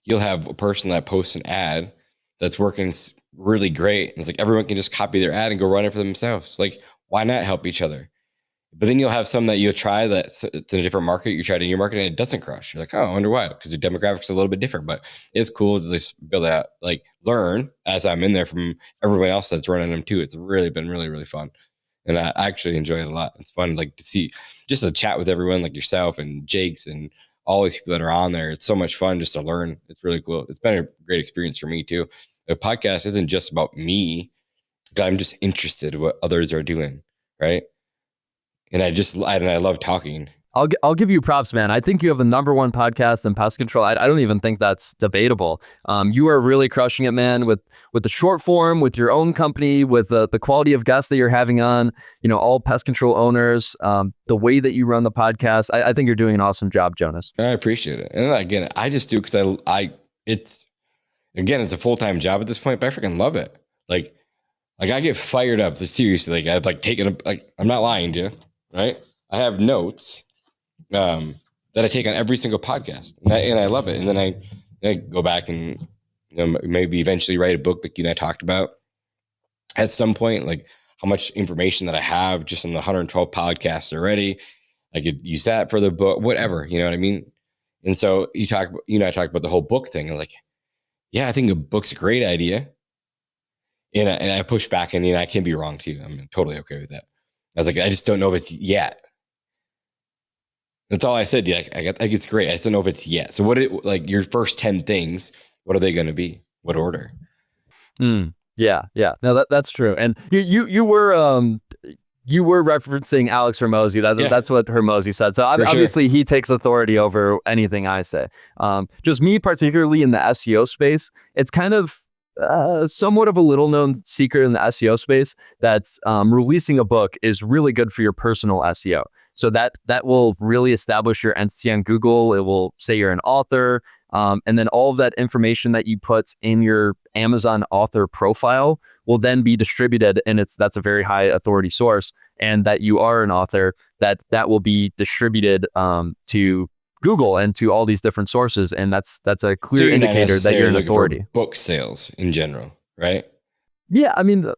you'll have a person that posts an ad that's working really great. And it's everyone can just copy their ad and go run it for themselves. Why not help each other? But then you'll have some that you'll try that's in a different market. You try it in your market and it doesn't crush. You're oh, I wonder why, because your demographics is a little bit different. But it's cool to just build out, learn as I'm in there from everyone else that's running them too. It's really been really, really fun. And I actually enjoy it a lot. It's fun to see, just to chat with everyone like yourself and Jake's and all these people that are on there. It's so much fun just to learn. It's really cool. It's been a great experience for me too. The podcast isn't just about me. I'm just interested in what others are doing, right? And I love talking. I'll give you props, man. I think you have the number one podcast in pest control. I don't even think that's debatable. You are really crushing it, man, with the short form, with your own company, with the quality of guests that you're having on, all pest control owners, the way that you run the podcast. I think you're doing an awesome job, Jonas. I appreciate it. And again, I just do because it's a full-time job at this point, but I freaking love it. Like I get fired up. Seriously, I've I'm not lying to you, right? I have notes that I take on every single podcast, and I love it. And then I go back and maybe eventually write a book like you and I talked about at some point, like how much information that I have just on the 112 podcasts already. I could use that for the book, whatever, you know what I mean? And so you and I talked about the whole book thing. I'm like, yeah, I think a book's a great idea. And I push back, and I can be wrong too. I'm totally okay with that. I was like, I just don't know if it's yet. That's all I said. Yeah, I think it's great. I just don't know if it's yet. So your first 10 things, what are they going to be? What order? Yeah. No, that's true. And you were referencing Alex Hormozy. That's what Hormozy said. So obviously he takes authority over anything I say. Just me, particularly in the SEO space, it's kind of somewhat of a little known secret in the SEO space that releasing a book is really good for your personal SEO. So that will really establish your entity on Google. It will say you're an author. And then all of that information that you put in your Amazon author profile will then be distributed. And that's a very high authority source. And that you are an author, that will be distributed to Google and to all these different sources. And that's a clear indicator that you're an authority. Book sales in general, right? Yeah. I mean,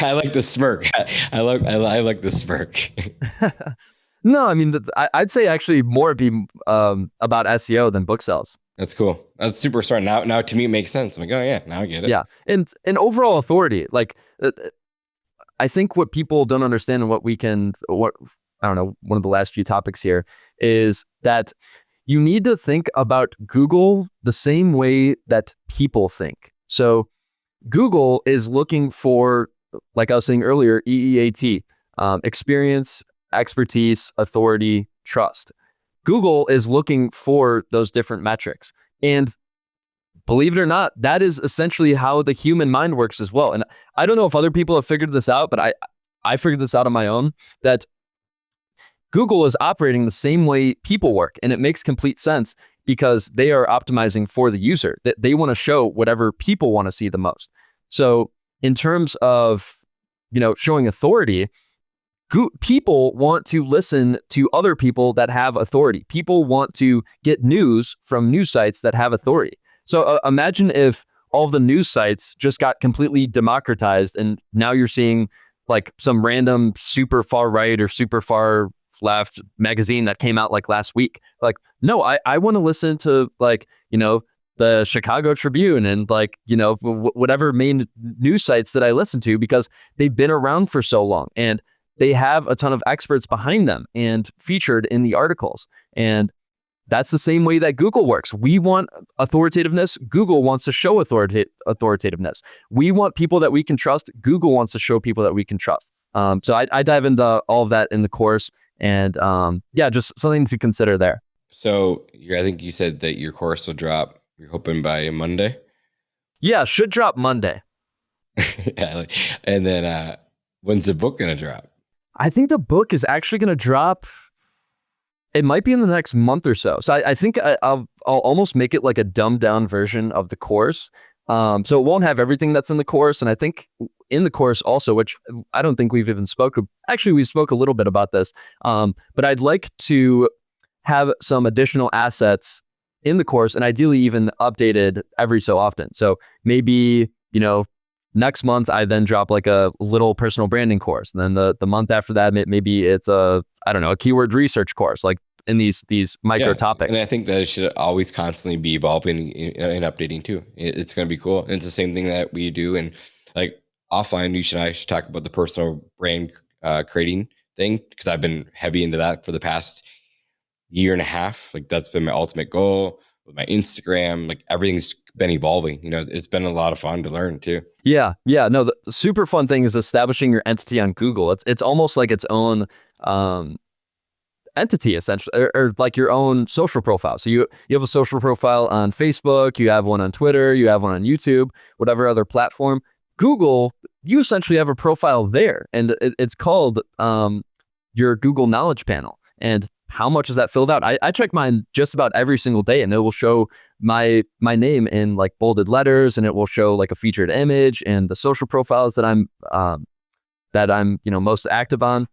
I like the smirk. I like the smirk. No, I mean, I'd say actually more be about SEO than book sales. That's cool. That's super smart. Now to me, it makes sense. I'm like, oh yeah, now I get it. Yeah. And overall authority, like, I think what people don't understand and I don't know, one of the last few topics here is that you need to think about Google the same way that people think. So Google is looking for, like I was saying earlier, EEAT, experience, expertise, authority, trust. Google is looking for those different metrics. And believe it or not, that is essentially how the human mind works as well. And I don't know if other people have figured this out, but I figured this out on my own, that Google is operating the same way people work. And it makes complete sense because they are optimizing for the user. That they want to show whatever people want to see the most. So in terms of, showing authority, people want to listen to other people that have authority. People want to get news from news sites that have authority. So imagine if all of the news sites just got completely democratized and now you're seeing like some random super far right or super far left magazine that came out like last week. Like, no, I want to listen to the Chicago Tribune and whatever main news sites that I listen to because they've been around for so long and they have a ton of experts behind them and featured in the articles. And that's the same way that Google works. We want authoritativeness. Google wants to show authoritativeness. We want people that we can trust. Google wants to show people that we can trust. So I dive into all of that in the course and just something to consider there. So I think you said that your course will drop, you're hoping by Monday? Yeah, should drop Monday. Yeah, and then when's the book going to drop? I think the book is actually going to drop. It might be in the next month or so. So I think I'll almost make it like a dumbed down version of the course. So it won't have everything that's in the course. And I think in the course also, which I don't think we've even actually we spoke a little bit about this. But I'd like to have some additional assets in the course and ideally even updated every so often. So maybe, next month, I then drop like a little personal branding course. And then the month after that, maybe it's a keyword research course, like in these micro topics. And I think that it should always constantly be evolving and updating too. It's going to be cool. And it's the same thing that we do. And like offline, I should talk about the personal brand creating thing because I've been heavy into that for the past year and a half. Like that's been my ultimate goal with my Instagram. Like everything's been evolving. It's been a lot of fun to learn too. Yeah. No, the super fun thing is establishing your entity on Google. It's almost like its own entity essentially, or like your own social profile. So you have a social profile on Facebook, you have one on Twitter, you have one on YouTube, whatever other platform. Google, you essentially have a profile there, and it's called your Google Knowledge Panel. And how much is that filled out? I check mine just about every single day, and it will show my name in like bolded letters, and it will show like a featured image and the social profiles that I'm most active on.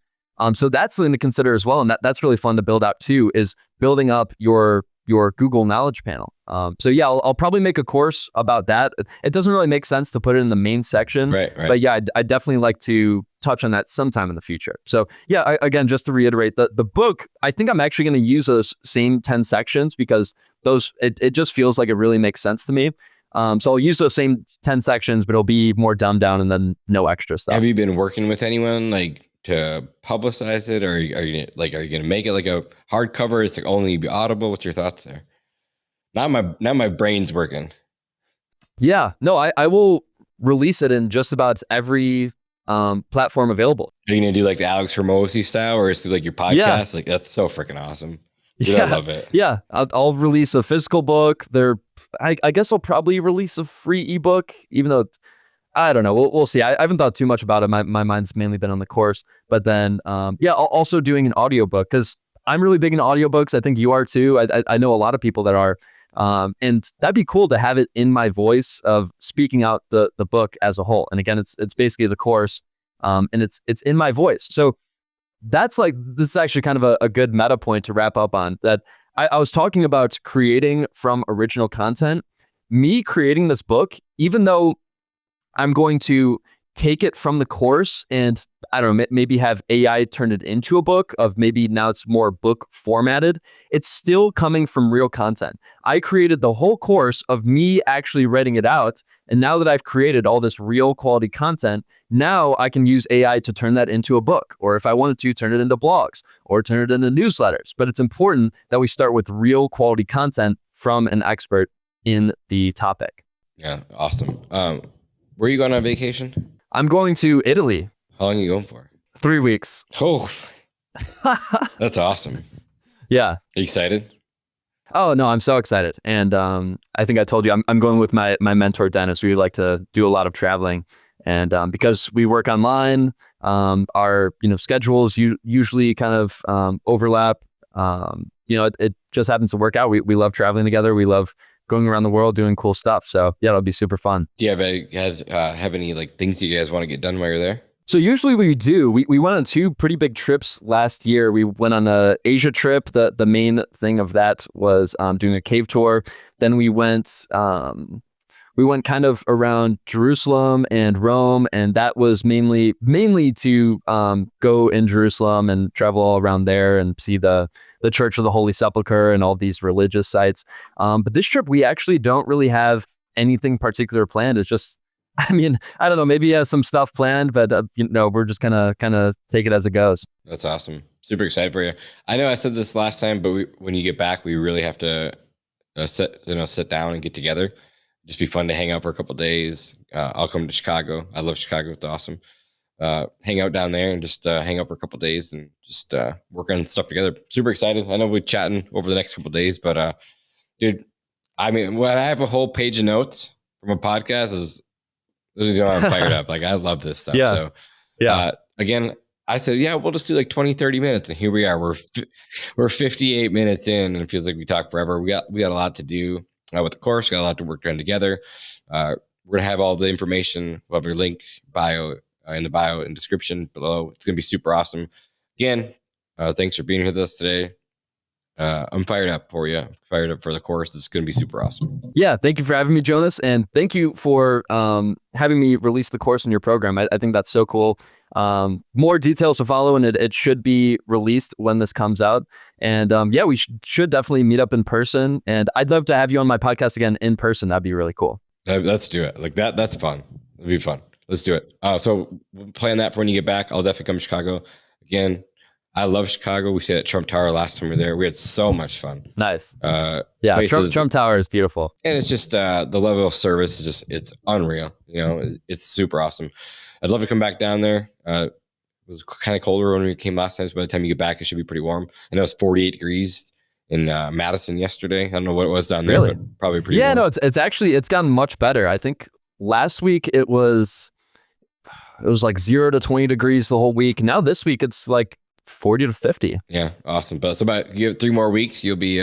So that's something to consider as well, and that's really fun to build out too. Is building up your Google Knowledge Panel. So yeah, I'll probably make a course about that. It doesn't really make sense to put it in the main section, right. But yeah, I definitely like to touch on that sometime in the future. So yeah, again, just to reiterate, the book, I think I'm actually going to use those same 10 sections because it just feels like it really makes sense to me. So I'll use those same 10 sections, but it'll be more dumbed down and then no extra stuff. Have you been working with anyone like to publicize it, or are you going to make it like a hardcover? It's like only be Audible. What's your thoughts there? Now my brain's working. Yeah, no, I will release it in just about every platform available. Are you going to do like the Alex Hormozy style, or is it like your podcast? Yeah. Like that's so freaking awesome. Dude, yeah, I love it. Yeah, I'll release a physical book. I guess I'll probably release a free ebook, even though I don't know. We'll see. I haven't thought too much about it. My mind's mainly been on the course, but then also doing an audiobook because I'm really big into audiobooks. I think you are too. I know a lot of people that are, and that'd be cool to have it in my voice of speaking out the book as a whole. And again, it's basically the course, and it's in my voice. So that's like, this is actually kind of a good meta point to wrap up on that. I was talking about creating from original content. Me creating this book, even though I'm going to take it from the course and I don't know, maybe have AI turn it into a book of maybe now it's more book formatted. It's still coming from real content. I created the whole course of me actually writing it out. And now that I've created all this real quality content, now I can use AI to turn that into a book. Or if I wanted to, turn it into blogs or turn it into newsletters. But it's important that we start with real quality content from an expert in the topic. Yeah, awesome. Where are you going on vacation? I'm going to Italy. How long are you going for? 3 weeks. Oh, that's awesome. Yeah. Are you excited? Oh, no, I'm so excited. And I think I told you, I'm going with my mentor, Dennis. We like to do a lot of traveling. And because we work online, our schedules usually kind of overlap. It just happens to work out. We love traveling together. We love going around the world doing cool stuff. So yeah, it'll be super fun. Do you have any like things you guys want to get done while you're there? So usually we do. We went on 2 pretty big trips last year. We went on a Asia trip. The main thing of that was doing a cave tour. Then we went kind of around Jerusalem and Rome, and that was mainly to go in Jerusalem and travel all around there and see the Church of the Holy Sepulchre and all these religious sites. But this trip, we actually don't really have anything particular planned. It's just, I don't know, maybe he has some stuff planned, but we're just gonna kind of take it as it goes. That's awesome. Super excited for you. I know I said this last time, but when you get back, we really have to sit down and get together. Just be fun to hang out for a couple of days. I'll come to Chicago. I love Chicago. It's awesome. Hang out down there and just hang out for a couple of days and just work on stuff together. Super excited. I know we're chatting over the next couple of days, but dude, when I have a whole page of notes from a podcast I'm fired up. Like I love this stuff. Yeah. So yeah. Again, I said, yeah, we'll just do like 20, 30 minutes. And here we are. We're 58 minutes in and it feels like we talk forever. We got a lot to do with the course. Got a lot to work on together. We're going to have all the information. We'll have your link in the bio and description below. It's going to be super awesome. Again, thanks for being with us today. I'm fired up for you. Fired up for the course. It's going to be super awesome. Yeah. Thank you for having me, Jonas. And thank you for having me release the course in your program. I think that's so cool. More details to follow, and it should be released when this comes out. And we should definitely meet up in person. And I'd love to have you on my podcast again in person. That'd be really cool. Let's do it. Like that. That's fun. It'd be fun. Let's do it. So we'll plan that for when you get back. I'll definitely come to Chicago again. I love Chicago. We stayed at Trump Tower last time we were there. We had so much fun. Nice. Trump Tower is beautiful. And it's just the level of service is it's unreal. It's super awesome. I'd love to come back down there. was kind of colder when we came last time. So by the time you get back, it should be pretty warm. And it was 48 degrees in Madison yesterday. I don't know what it was down there, but probably pretty warm. No, it's gotten much better. I think last week it was like 0 to 20 degrees the whole week. Now this week it's like 40 to 50. Yeah, awesome. But it's about, you have 3 more weeks. You'll be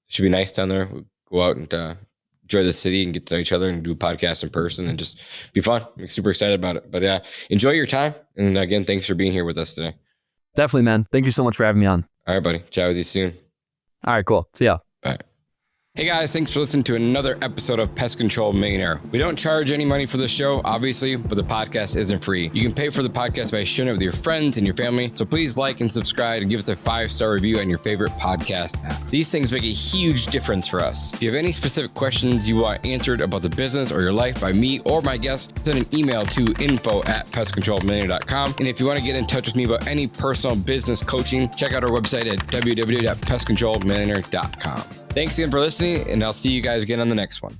should be nice down there. We'll go out and enjoy the city and get to know each other and do a podcast in person and just be fun. I'm super excited about it. But yeah, enjoy your time. And again, thanks for being here with us today. Definitely, man. Thank you so much for having me on. All right, buddy. Chat with you soon. All right, cool. See ya. Bye. Hey guys, thanks for listening to another episode of Pest Control Millionaire. We don't charge any money for the show, obviously, but the podcast isn't free. You can pay for the podcast by sharing it with your friends and your family. So please like and subscribe and give us a 5-star review on your favorite podcast app. These things make a huge difference for us. If you have any specific questions you want answered about the business or your life by me or my guests, send an email to info@pestcontrolmillionaire.com. And if you want to get in touch with me about any personal business coaching, check out our website at www.pestcontrolmillionaire.com. Thanks again for listening, and I'll see you guys again on the next one.